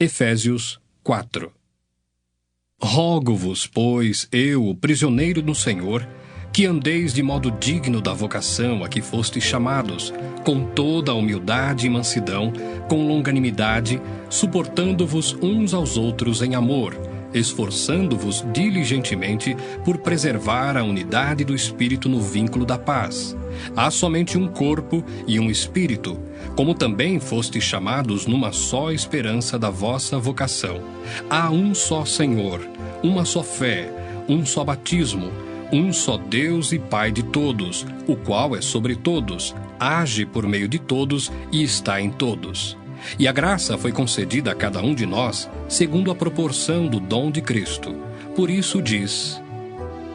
Efésios 4. Rogo-vos, pois, eu, o prisioneiro do Senhor, que andeis de modo digno da vocação a que fostes chamados, com toda a humildade e mansidão, com longanimidade, suportando-vos uns aos outros em amor, esforçando-vos diligentemente por preservar a unidade do Espírito no vínculo da paz. Há somente um corpo e um Espírito, como também fostes chamados numa só esperança da vossa vocação. Há um só Senhor, uma só fé, um só batismo, um só Deus e Pai de todos, o qual é sobre todos, age por meio de todos e está em todos. E a graça foi concedida a cada um de nós, segundo a proporção do dom de Cristo. Por isso diz: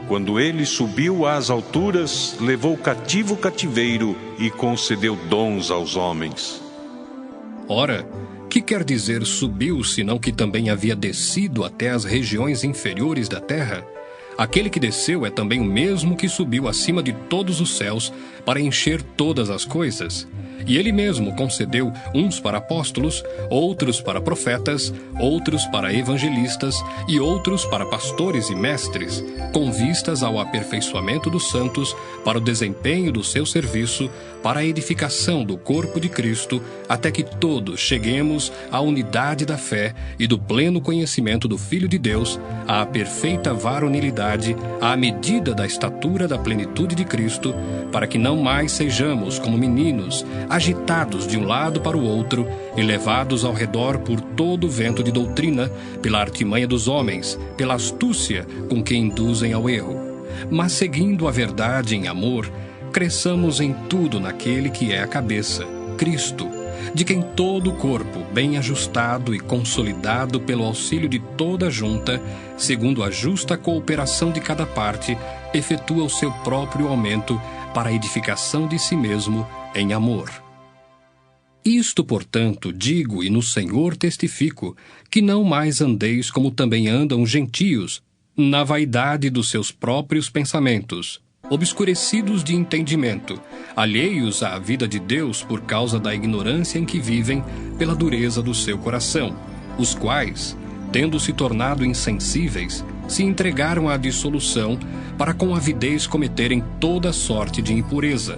quando ele subiu às alturas, levou cativo o cativeiro e concedeu dons aos homens. Ora, que quer dizer subiu, senão que também havia descido até as regiões inferiores da terra? Aquele que desceu é também o mesmo que subiu acima de todos os céus para encher todas as coisas. E ele mesmo concedeu uns para apóstolos, outros para profetas, outros para evangelistas e outros para pastores e mestres, com vistas ao aperfeiçoamento dos santos, para o desempenho do seu serviço, para a edificação do corpo de Cristo, até que todos cheguemos à unidade da fé e do pleno conhecimento do Filho de Deus, à perfeita varonilidade, à medida da estatura da plenitude de Cristo, para que não mais sejamos como meninos, agitados de um lado para o outro e levados ao redor por todo o vento de doutrina, pela artimanha dos homens, pela astúcia com que induzem ao erro. Mas seguindo a verdade em amor, cresçamos em tudo naquele que é a cabeça, Cristo, de quem todo o corpo, bem ajustado e consolidado pelo auxílio de toda a junta, segundo a justa cooperação de cada parte, efetua o seu próprio aumento para a edificação de si mesmo em amor. Isto, portanto, digo e no Senhor testifico, que não mais andeis como também andam os gentios, na vaidade dos seus próprios pensamentos, obscurecidos de entendimento, alheios à vida de Deus por causa da ignorância em que vivem, pela dureza do seu coração, os quais, tendo se tornado insensíveis, se entregaram à dissolução, para com avidez cometerem toda sorte de impureza.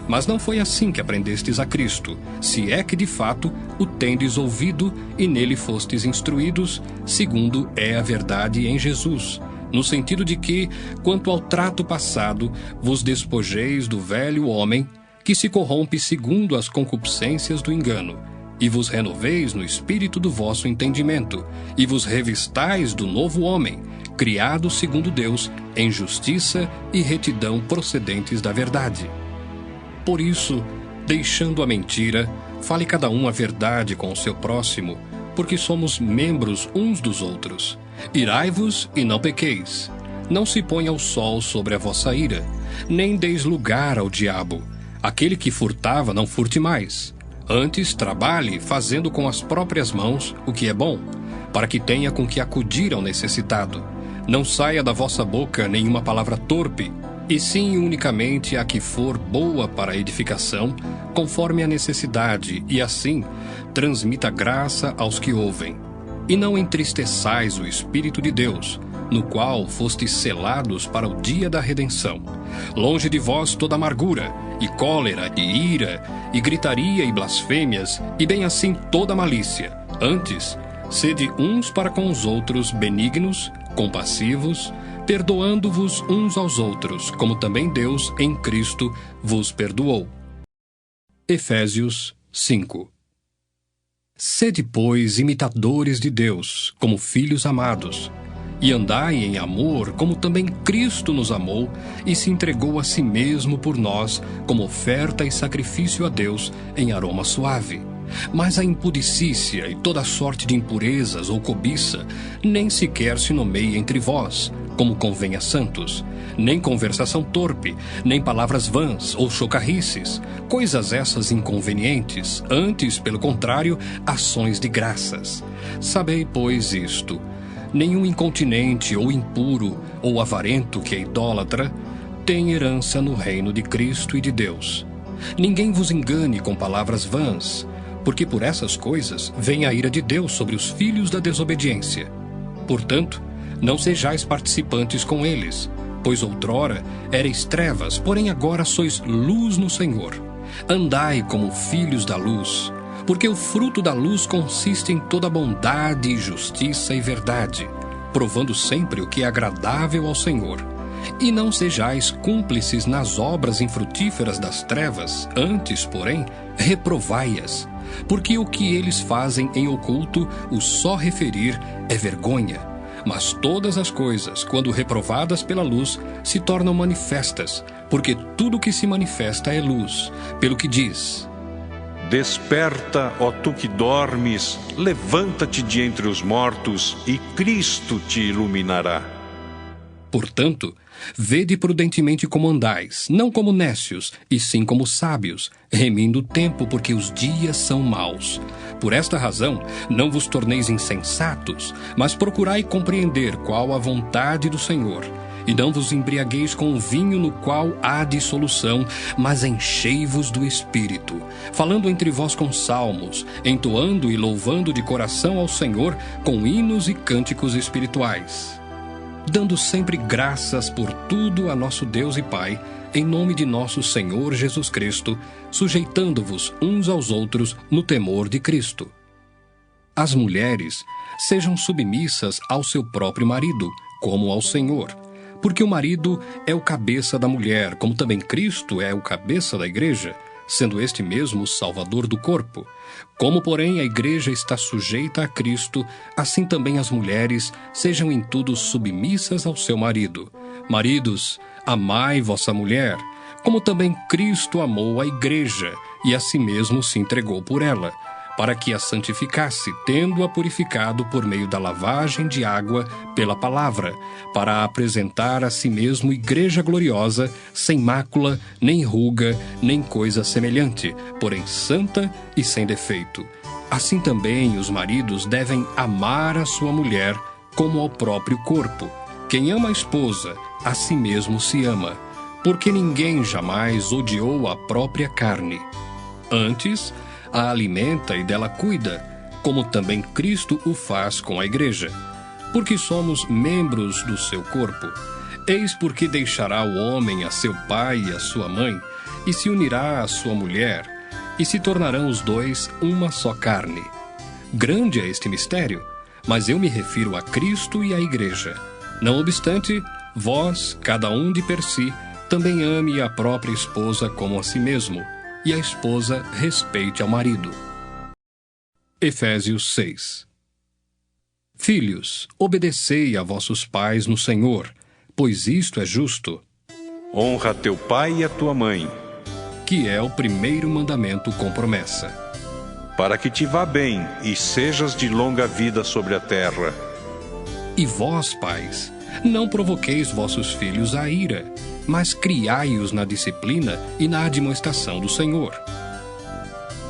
Mas não foi assim que aprendestes a Cristo, se é que de fato o tendes ouvido e nele fostes instruídos, segundo é a verdade em Jesus, no sentido de que, quanto ao trato passado, vos despojeis do velho homem, que se corrompe segundo as concupiscências do engano, e vos renoveis no espírito do vosso entendimento, e vos revistais do novo homem, criado segundo Deus, em justiça e retidão procedentes da verdade. Por isso, deixando a mentira, fale cada um a verdade com o seu próximo, porque somos membros uns dos outros. Irai-vos e não pequeis. Não se ponha o sol sobre a vossa ira, nem deis lugar ao diabo. Aquele que furtava, não furte mais. Antes, trabalhe, fazendo com as próprias mãos o que é bom, para que tenha com que acudir ao necessitado. Não saia da vossa boca nenhuma palavra torpe, e sim unicamente a que for boa para a edificação, conforme a necessidade, e assim transmita graça aos que ouvem. E não entristeçais o Espírito de Deus, no qual fostes selados para o dia da redenção. Longe de vós toda amargura, e cólera, e ira, e gritaria, e blasfêmias, e bem assim toda malícia. Antes, sede uns para com os outros benignos, compassivos, perdoando-vos uns aos outros, como também Deus, em Cristo, vos perdoou. Efésios 5. Sede, pois, imitadores de Deus, como filhos amados, e andai em amor, como também Cristo nos amou e se entregou a si mesmo por nós, como oferta e sacrifício a Deus em aroma suave. Mas a impudicícia e toda sorte de impurezas ou cobiça nem sequer se nomeia entre vós, como convém a santos, nem conversação torpe, nem palavras vãs ou chocarrices, coisas essas inconvenientes, antes, pelo contrário, ações de graças. Sabei, pois, isto: nenhum incontinente ou impuro ou avarento que é idólatra tem herança no reino de Cristo e de Deus. Ninguém vos engane com palavras vãs, porque por essas coisas vem a ira de Deus sobre os filhos da desobediência. Portanto, não sejais participantes com eles, pois outrora erais trevas, porém agora sois luz no Senhor. Andai como filhos da luz, porque o fruto da luz consiste em toda bondade, justiça e verdade, provando sempre o que é agradável ao Senhor. E não sejais cúmplices nas obras infrutíferas das trevas, antes, porém, reprovai-as, porque o que eles fazem em oculto, o só referir é vergonha. Mas todas as coisas, quando reprovadas pela luz, se tornam manifestas, porque tudo que se manifesta é luz, pelo que diz: Desperta, ó tu que dormes, levanta-te de entre os mortos, e Cristo te iluminará. Portanto, vede prudentemente como andais, não como nécios, e sim como sábios, remindo o tempo, porque os dias são maus. Por esta razão, não vos torneis insensatos, mas procurai compreender qual a vontade do Senhor. E não vos embriagueis com o vinho no qual há dissolução, mas enchei-vos do Espírito, falando entre vós com salmos, entoando e louvando de coração ao Senhor com hinos e cânticos espirituais, dando sempre graças por tudo a nosso Deus e Pai, em nome de nosso Senhor Jesus Cristo, sujeitando-vos uns aos outros no temor de Cristo. As mulheres sejam submissas ao seu próprio marido, como ao Senhor, porque o marido é o cabeça da mulher, como também Cristo é o cabeça da igreja, sendo este mesmo o Salvador do corpo. Como, porém, a igreja está sujeita a Cristo, assim também as mulheres sejam em tudo submissas ao seu marido. Maridos, amai vossa mulher, como também Cristo amou a igreja, e a si mesmo se entregou por ela, para que a santificasse, tendo-a purificado por meio da lavagem de água pela palavra, para a apresentar a si mesmo igreja gloriosa, sem mácula, nem ruga, nem coisa semelhante, porém santa e sem defeito. Assim também os maridos devem amar a sua mulher como ao próprio corpo. Quem ama a esposa, a si mesmo se ama, porque ninguém jamais odiou a própria carne. Antes, a alimenta e dela cuida, como também Cristo o faz com a igreja, porque somos membros do seu corpo. Eis porque deixará o homem a seu pai e a sua mãe, e se unirá à sua mulher, e se tornarão os dois uma só carne. Grande é este mistério, mas eu me refiro a Cristo e à igreja. Não obstante, vós, cada um de per si, também ame a própria esposa como a si mesmo, e a esposa respeite ao marido. Efésios 6. Filhos, obedecei a vossos pais no Senhor, pois isto é justo. Honra teu pai e a tua mãe, que é o primeiro mandamento com promessa, para que te vá bem e sejas de longa vida sobre a terra. E vós, pais, não provoqueis vossos filhos à ira, mas criai-os na disciplina e na admoestação do Senhor.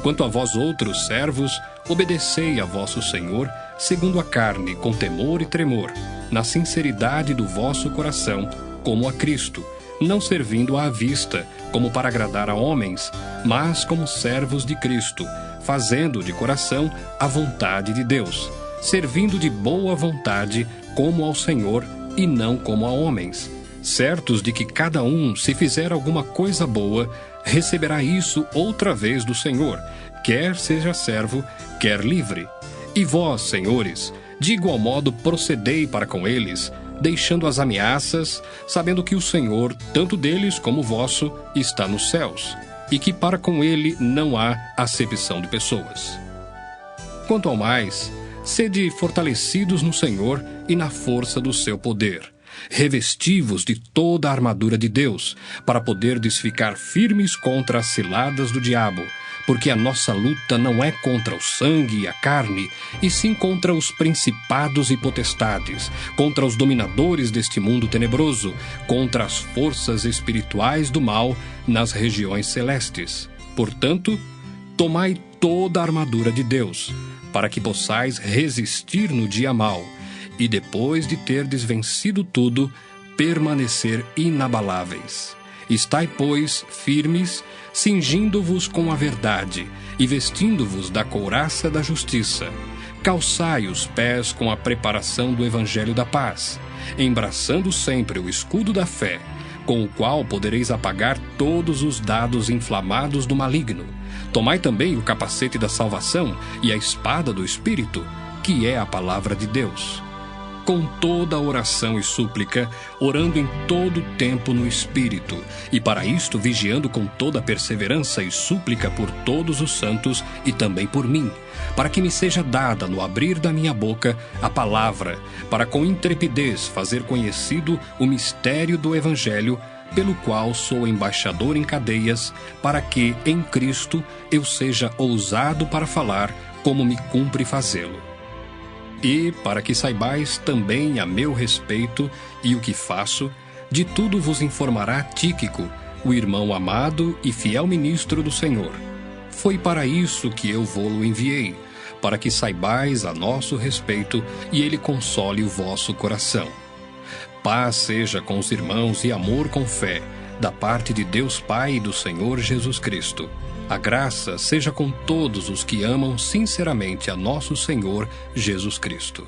Quanto a vós outros servos, obedecei a vosso Senhor segundo a carne, com temor e tremor, na sinceridade do vosso coração, como a Cristo, não servindo à vista, como para agradar a homens, mas como servos de Cristo, fazendo de coração a vontade de Deus, servindo de boa vontade como ao Senhor e não como a homens, certos de que cada um, se fizer alguma coisa boa, receberá isso outra vez do Senhor, quer seja servo, quer livre. E vós, senhores, de igual modo procedei para com eles, deixando as ameaças, sabendo que o Senhor, tanto deles como vosso, está nos céus, e que para com ele não há acepção de pessoas. Quanto ao mais, sede fortalecidos no Senhor e na força do seu poder. Revesti-vos de toda a armadura de Deus, para poderdes ficar firmes contra as ciladas do diabo, porque a nossa luta não é contra o sangue e a carne, e sim contra os principados e potestades, contra os dominadores deste mundo tenebroso, contra as forças espirituais do mal nas regiões celestes. Portanto, tomai toda a armadura de Deus, para que possais resistir no dia mau, e depois de terdes vencido tudo, permanecer inabaláveis. Estai, pois, firmes, cingindo-vos com a verdade e vestindo-vos da couraça da justiça. Calçai os pés com a preparação do evangelho da paz, embraçando sempre o escudo da fé, com o qual podereis apagar todos os dardos inflamados do maligno. Tomai também o capacete da salvação e a espada do Espírito, que é a palavra de Deus. Com toda oração e súplica, orando em todo tempo no Espírito, e para isto vigiando com toda perseverança e súplica por todos os santos e também por mim, para que me seja dada no abrir da minha boca a palavra, para com intrepidez fazer conhecido o mistério do Evangelho, pelo qual sou embaixador em cadeias, para que, em Cristo, eu seja ousado para falar como me cumpre fazê-lo. E, para que saibais também a meu respeito e o que faço, de tudo vos informará Tíquico, o irmão amado e fiel ministro do Senhor. Foi para isso que eu vô-lo enviei, para que saibais a nosso respeito e ele console o vosso coração. Paz seja com os irmãos e amor com fé, da parte de Deus Pai e do Senhor Jesus Cristo. A graça seja com todos os que amam sinceramente a nosso Senhor Jesus Cristo.